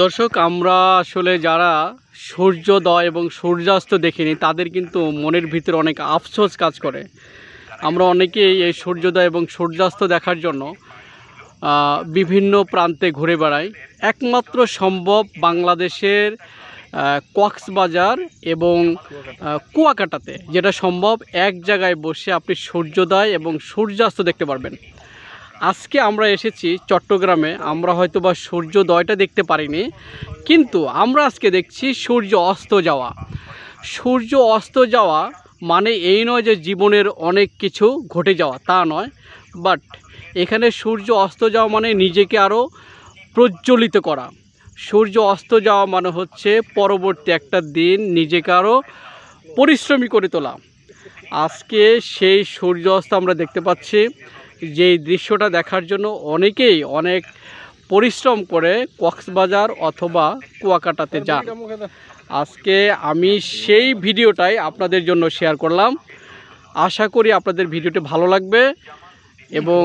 দর্শক, আমরা আসলে যারা সূর্যোদয় এবং সূর্যাস্ত দেখিনি তাদের কিন্তু মনের ভিতরে অনেক আফসোস কাজ করে। আমরা অনেকেই এই সূর্যোদয় এবং সূর্যাস্ত দেখার জন্য বিভিন্ন প্রান্তে ঘুরে বেড়াই। একমাত্র সম্ভব বাংলাদেশের কক্সবাজার এবং কুয়াকাটাতে, যেটা সম্ভব এক জায়গায় বসে আপনি সূর্যোদয় এবং সূর্যাস্ত দেখতে পারবেন। আজকে আমরা এসেছি চট্টগ্রামে। আমরা হয়তো বা সূর্যোদয়টা দেখতে পারিনি, কিন্তু আমরা আজকে দেখছি সূর্য অস্ত যাওয়া। সূর্য অস্ত যাওয়া মানে এই নয় যে জীবনের অনেক কিছু ঘটে যাওয়া, তা নয়। বাট এখানে সূর্য অস্ত যাওয়া মানে নিজেকে আরও প্রজ্বলিত করা। সূর্য অস্ত যাওয়া মানে হচ্ছে পরবর্তী একটা দিন নিজেকে আরও পরিশ্রমী করে তোলা। আজকে সেই সূর্য অস্ত আমরা দেখতে পাচ্ছি। যেই দৃশ্যটা দেখার জন্য অনেকেই অনেক পরিশ্রম করে কক্সবাজার অথবা কুয়াকাটাতে যান। আজকে আমি সেই ভিডিওটাই আপনাদের জন্য শেয়ার করলাম। আশা করি আপনাদের ভিডিওটি ভালো লাগবে এবং